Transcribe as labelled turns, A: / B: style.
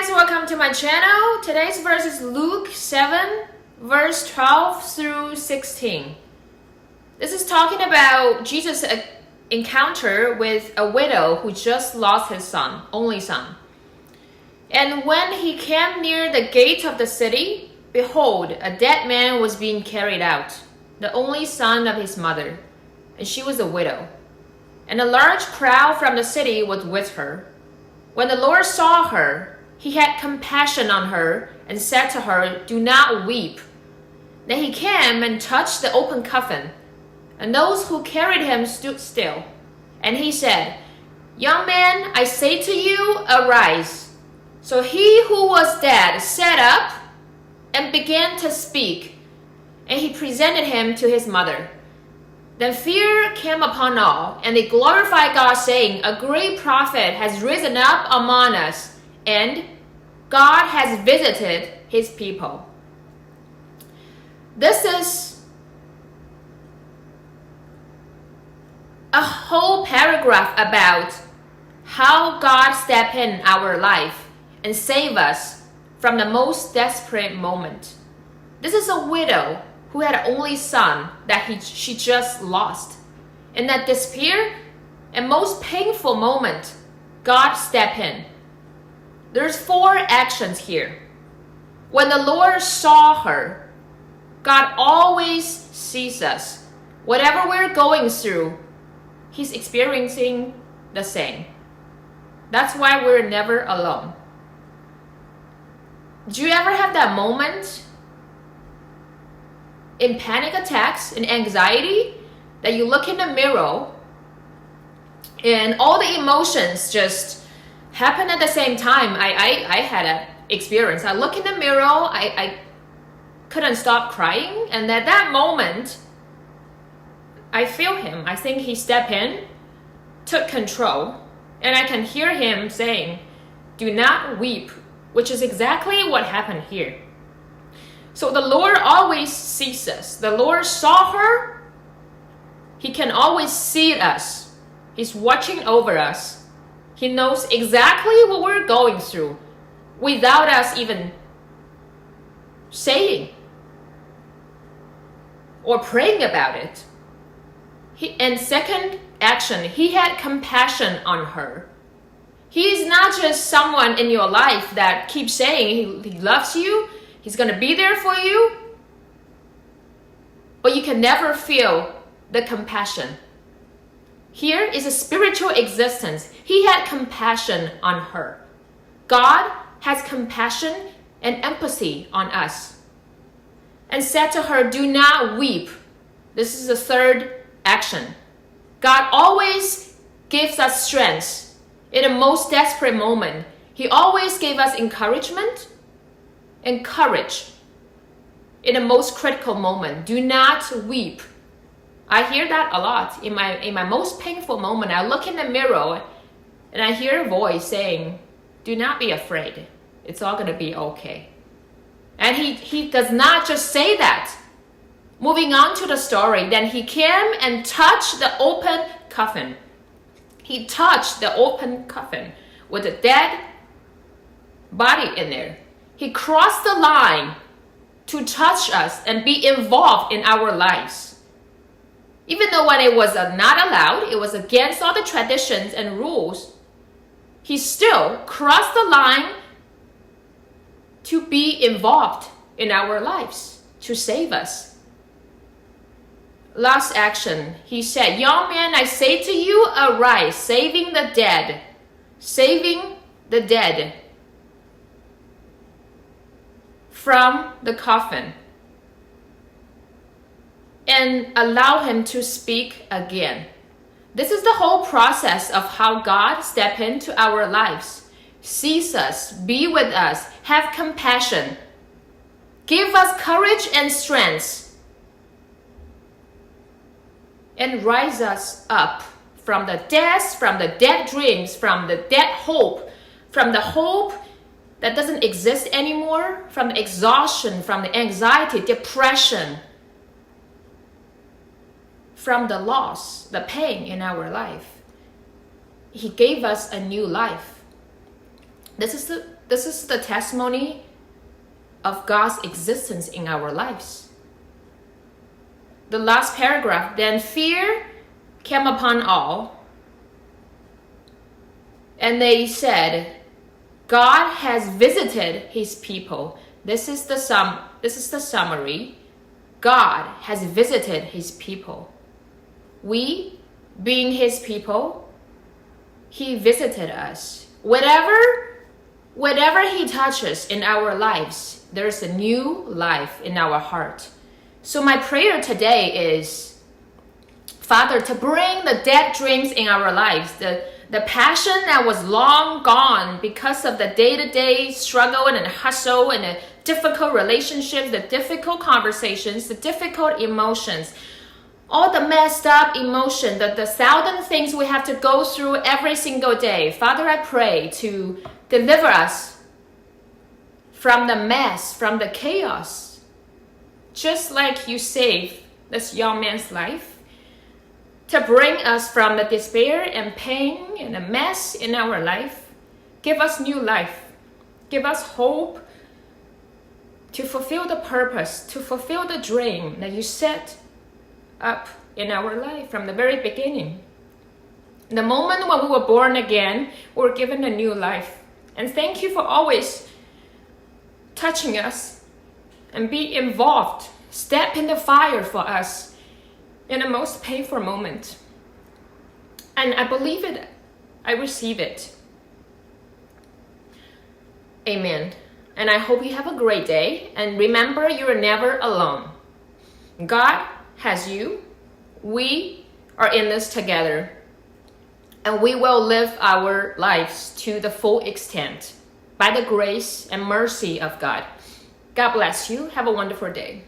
A: guys, welcome to my channel. Today's verse is Luke 7, verse 12 through 16. This is talking about Jesus' encounter with a widow who just lost his son, only son. And when he came near the gate of the city, behold, a dead man was being carried out, the only son of his mother, and she was a widow. And a large crowd from the city was with her. When the Lord saw her, he had compassion on her and said to her, "Do not weep." Then he came and touched the open coffin, and those who carried him stood still. And he said, "Young man, I say to you, arise." So he who was dead sat up and began to speak, and he presented him to his mother. Then fear came upon all, and they glorified God, saying, "A great prophet has risen up among us, and God has visited his people." This is a whole paragraph about how God stepped in our life and saved us from the most desperate moment. This is a widow who had an only son that she just lost. In that despair and most painful moment, God stepped in. There's 4 actions here. When the Lord saw her, God always sees us. Whatever we're going through, He's experiencing the same. That's why we're never alone. Do you ever have that moment in panic attacks and anxiety that you look in the mirror and all the emotions just happen at the same time? I had an experience. I look in the mirror, I couldn't stop crying, and at that moment I feel him. I think he stepped in, took control, and I can hear him saying, "Do not weep," which is exactly what happened here. So the Lord always sees us. The Lord saw her. He can always see us. He's watching over us. He knows exactly what we're going through without us even saying or praying about it. And second action, he had compassion on her. He is not just someone in your life that keeps saying he loves you, he's going to be there for you, but you can never feel the compassion. Here is a spiritual existence. He had compassion on her. God has compassion and empathy on us. And said to her, "Do not weep." This is the third action. God always gives us strength in the most desperate moment. He always gave us encouragement and courage in the most critical moment. Do not weep. I hear that a lot in my most painful moment. I look in the mirror and I hear a voice saying, "Do not be afraid. It's all going to be okay." And he does not just say that. Moving on to the story, then he came and touched the open coffin. He touched the open coffin with a dead body in there. He crossed the line to touch us and be involved in our lives. Even though when it was not allowed, it was against all the traditions and rules, he still crossed the line to be involved in our lives, to save us. Last action, he said, "Young man, I say to you, arise," saving the dead. Saving the dead from the coffin, and allow him to speak again. This is the whole process of how God steps into our lives, sees us, be with us, have compassion, give us courage and strength, and rise us up from the death, from the dead dreams, from the dead hope, from the hope that doesn't exist anymore, from the exhaustion, from the anxiety, depression, from the loss, the pain in our life. He gave us a new life. This is the testimony of God's existence in our lives. The last paragraph, then fear came upon all, and they said, God has visited his people. This is the summary. God has visited his people. We, being his people, he visited us. Whatever he touches in our lives, there's a new life in our heart. So my prayer today is, Father, to bring the dead dreams in our lives, the passion that was long gone because of the day-to-day struggle and hustle and the difficult relationships, the difficult conversations, the difficult emotions, all the messed up emotion, the thousand things we have to go through every single day. Father, I pray to deliver us from the mess, from the chaos. Just like you saved this young man's life, to bring us from the despair and pain and the mess in our life. Give us new life. Give us hope to fulfill the purpose, to fulfill the dream that you set up in our life from the very beginning. The moment when we were born again, we were given a new life. And thank you for always touching us and be involved, step in the fire for us in the most painful moment. And I believe it. I receive it. Amen. And I hope you have a great day. And remember, you are never alone. God has you. We are in this together. And we will live our lives to the full extent by the grace and mercy of God. God bless you. Have a wonderful day.